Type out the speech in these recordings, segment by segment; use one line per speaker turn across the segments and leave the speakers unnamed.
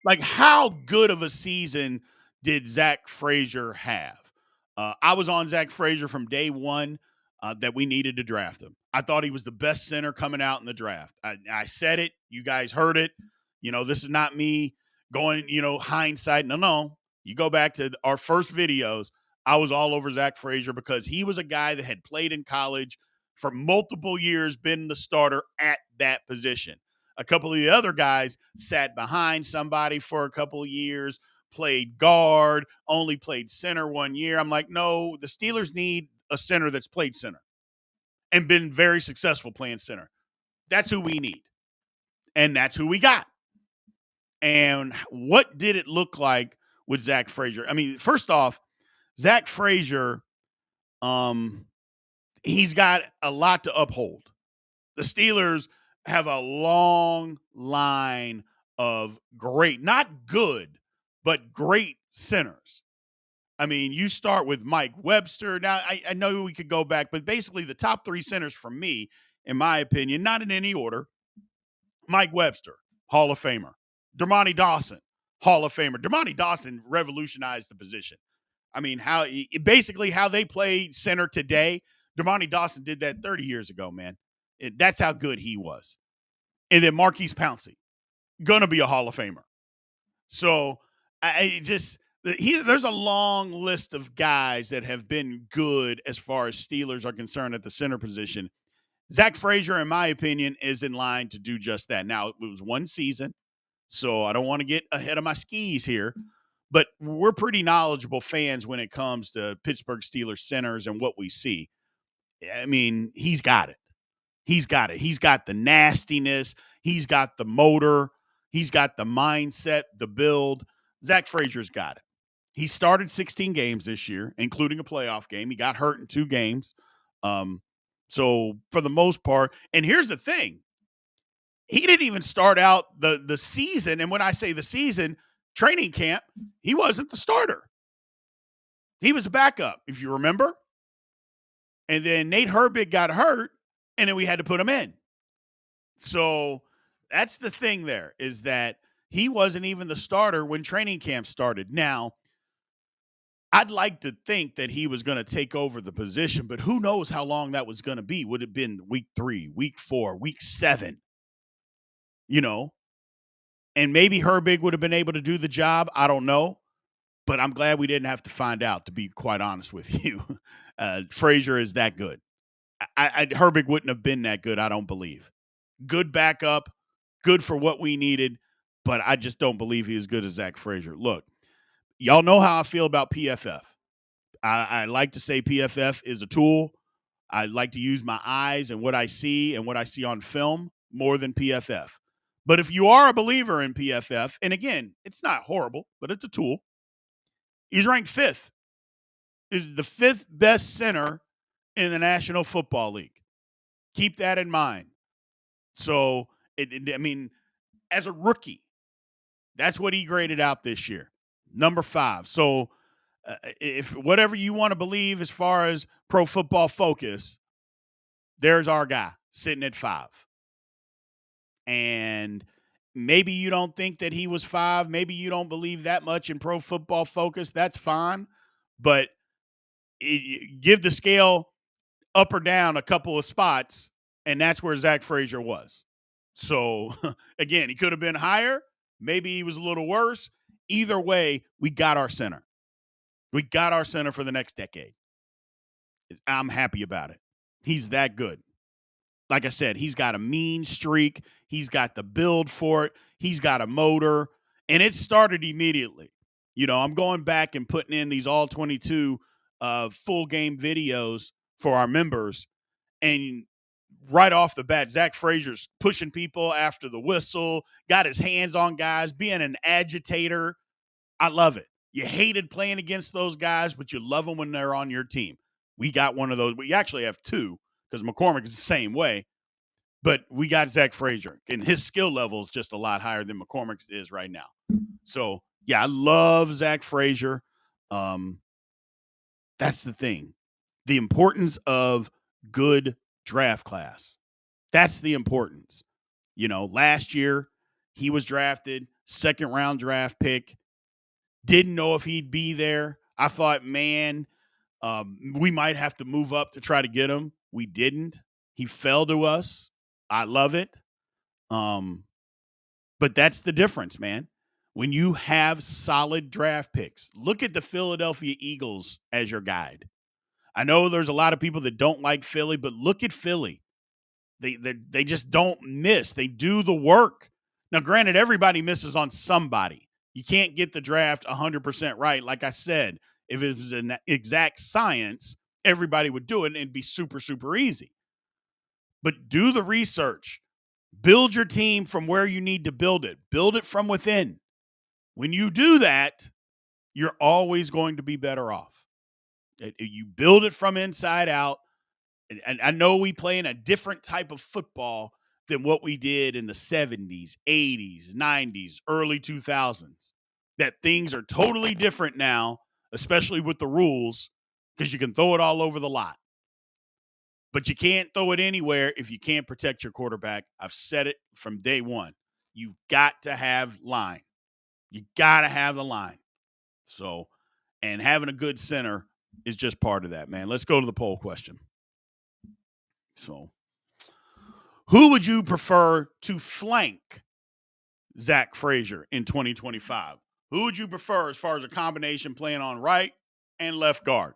Like, how good of a season did Zack Frazier have? I was on Zack Frazier from day one that we needed to draft him. I thought he was the best center coming out in the draft. I said it. You guys heard it. This is not me going, hindsight. No, no. You go back to our first videos. I was all over Zack Frazier because he was a guy that had played in college for multiple years, been the starter at that position. A couple of the other guys sat behind somebody for a couple of years, played guard, only played center 1 year. I'm like, no, the Steelers need a center that's played center and been very successful playing center. That's who we need. And that's who we got. And what did it look like with Zack Frazier? I mean, first off, Zack Frazier, um, he's got a lot to uphold. The Steelers have a long line of great, not good, but great centers. I mean, you start with Mike Webster. Now, I know we could go back, but basically the top three centers for me, in my opinion, not in any order: Mike Webster, Hall of Famer; Dermontti Dawson, Hall of Famer. Dermontti Dawson revolutionized the position. I mean, basically how they play center today, Dermontti Dawson did that 30 years ago, man. That's how good he was. And then Marquise Pouncey, gonna be a Hall of Famer. So there's a long list of guys that have been good as far as Steelers are concerned at the center position. Zack Frazier, in my opinion, is in line to do just that. Now, it was one season, so I don't want to get ahead of my skis here, but we're pretty knowledgeable fans when it comes to Pittsburgh Steelers centers and what we see. I mean, he's got it. He's got it. He's got the nastiness. He's got the motor. He's got the mindset, the build. Zack Frazier's got it. He started 16 games this year, including a playoff game. He got hurt in 2 games. Um, so for the most part, and here's the thing, he didn't even start out the season. And when I say the season, training camp, he wasn't the starter. He was a backup, if you remember. And then Nate Herbig got hurt, and then we had to put him in. So that's the thing there, is that he wasn't even the starter when training camp started. Now, I'd like to think that he was going to take over the position, but who knows how long that was going to be? Would it have been week 3, week 4, week 7? You know, and maybe Herbig would have been able to do the job. I don't know, but I'm glad we didn't have to find out, to be quite honest with you. Frazier is that good. Herbig wouldn't have been that good, I don't believe. Good backup, good for what we needed, but I just don't believe he is good as Zack Frazier. Look, y'all know how I feel about PFF. I like to say PFF is a tool. I like to use my eyes and what I see on film more than PFF. But if you are a believer in PFF, and again, it's not horrible, but it's a tool. He's ranked 5th. Is the 5th best center in the National Football League. Keep that in mind. So, I mean, as a rookie, that's what he graded out this year, number 5. So, if whatever you want to believe as far as Pro Football Focus, there's our guy sitting at 5. And maybe you don't think that he was 5. Maybe you don't believe that much in Pro Football Focus. That's fine. But give the scale up or down a couple of spots, and that's where Zack Frazier was. So, again, he could have been higher. Maybe he was a little worse. Either way, we got our center. We got our center for the next decade. I'm happy about it. He's that good. Like I said, he's got a mean streak. He's got the build for it. He's got a motor. And it started immediately. I'm going back and putting in these all 22 full game videos for our members. And right off the bat, Zack Frazier's pushing people after the whistle, got his hands on guys, being an agitator. I love it. You hated playing against those guys, but you love them when they're on your team. We got one of those. We actually have 2, because McCormick is the same way. But we got Zack Frazier, and his skill level is just a lot higher than McCormick's is right now. So, yeah, I love Zack Frazier. That's the thing. The importance of good draft class. That's the importance. Last year he was drafted second-round draft pick. Didn't know if he'd be there. I thought, man, we might have to move up to try to get him. We didn't. He fell to us. I love it. Um, but that's the difference, man. When you have solid draft picks, look at the Philadelphia Eagles as your guide. I know there's a lot of people that don't like Philly, but look at Philly. They just don't miss. They do the work. Now, granted, everybody misses on somebody. You can't get the draft 100% right. Like I said, if it was an exact science, everybody would do it and it'd be super, super easy. But do the research. Build your team from where you need to build it. Build it from within. When you do that, you're always going to be better off. You build it from inside out. And I know we play in a different type of football than what we did in the 70s, 80s, 90s, early 2000s. That things are totally different now, especially with the rules, because you can throw it all over the lot. But you can't throw it anywhere if you can't protect your quarterback. I've said it from day one. You've got to have line. You got to have the line. So, and having a good center is just part of that, man. Let's go to the poll question. So, who would you prefer to flank Zack Frazier in 2025? Who would you prefer as far as a combination playing on right and left guard?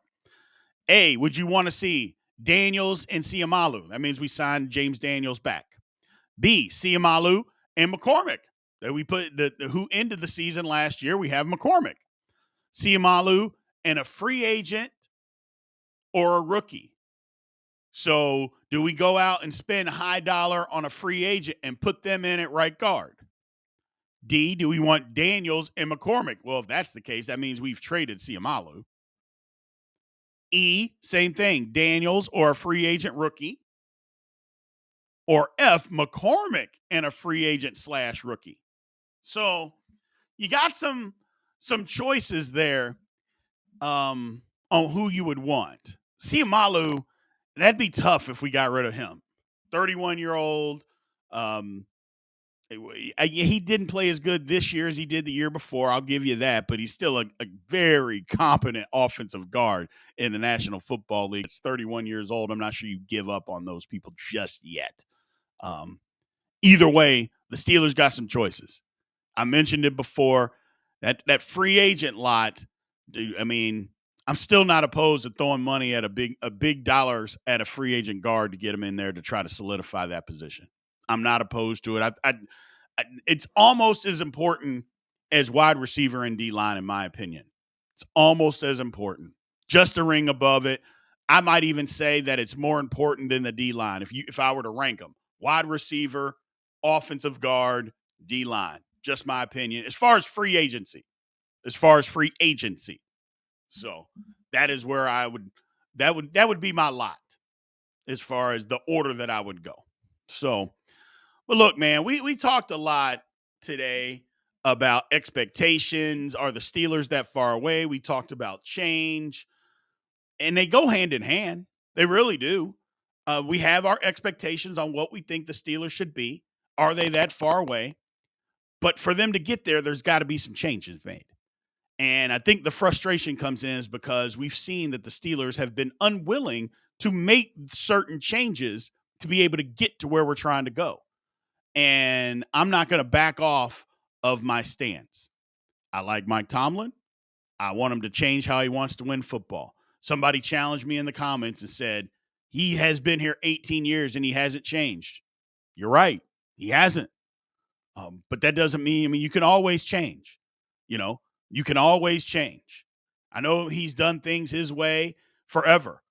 A, would you want to see Daniels and Siamalu? That means we signed James Daniels back. B, Siamalu and McCormick. That we put who ended the season last year. We have McCormick. Siamalu and a free agent or a rookie. So do we go out and spend high dollar on a free agent and put them in at right guard? D, do we want Daniels and McCormick? Well, if that's the case, that means we've traded Siamalu. E, same thing, Daniels or a free agent rookie. Or F, McCormick and a free agent / rookie. So you got some choices there on who you would want. Siamalu, that'd be tough if we got rid of him. 31-year-old. He didn't play as good this year as he did the year before. I'll give you that, but he's still a very competent offensive guard in the National Football League. It's 31 years old. I'm not sure you give up on those people just yet. Either way, the Steelers got some choices. I mentioned it before. That free agent lot, dude, I mean, I'm still not opposed to throwing money at a big dollars at a free agent guard to get him in there to try to solidify that position. I'm not opposed to it. It's almost as important as wide receiver and D-line, in my opinion. It's almost as important. Just a ring above it. I might even say that it's more important than the D-line if I were to rank them. Wide receiver, offensive guard, D-line. Just my opinion. As far as free agency. So that is where I would that would be my lot as far as the order that I would go. So, but look, man, we talked a lot today about expectations. Are the Steelers that far away? We talked about change, and they go hand in hand. They really do. We have our expectations on what we think the Steelers should be. Are they that far away? But for them to get there, there's got to be some changes made. And I think the frustration comes in is because we've seen that the Steelers have been unwilling to make certain changes to be able to get to where we're trying to go. And I'm not going to back off of my stance. I like Mike Tomlin. I want him to change how he wants to win football. Somebody challenged me in the comments and said, he has been here 18 years and he hasn't changed. You're right. He hasn't. But that doesn't mean, you can always change. You can always change. I know he's done things his way forever,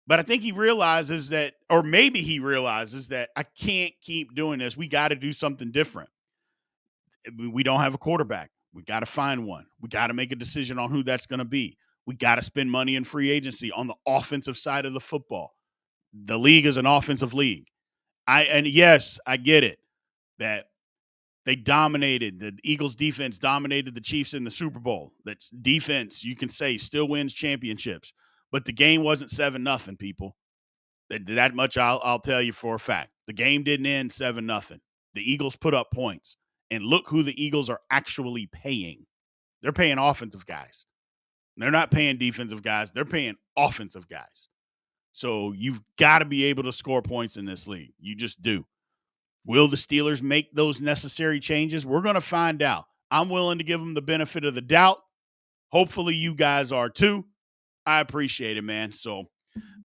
but I think he realizes that, or maybe he realizes that I can't keep doing this. We got to do something different. We don't have a quarterback. We got to find one. We got to make a decision on who that's going to be. We got to spend money in free agency on the offensive side of the football. The league is an offensive league. And yes, I get it that they dominated. The Eagles defense dominated the Chiefs in the Super Bowl. That's defense, you can say, still wins championships. But the game wasn't 7-0, people. That much I'll tell you for a fact. The game didn't end 7-0. The Eagles put up points. And look who the Eagles are actually paying. They're paying offensive guys. They're not paying defensive guys. They're paying offensive guys. So you've got to be able to score points in this league. You just do. Will the Steelers make those necessary changes? We're going to find out. I'm willing to give them the benefit of the doubt. Hopefully you guys are too. I appreciate it, man. So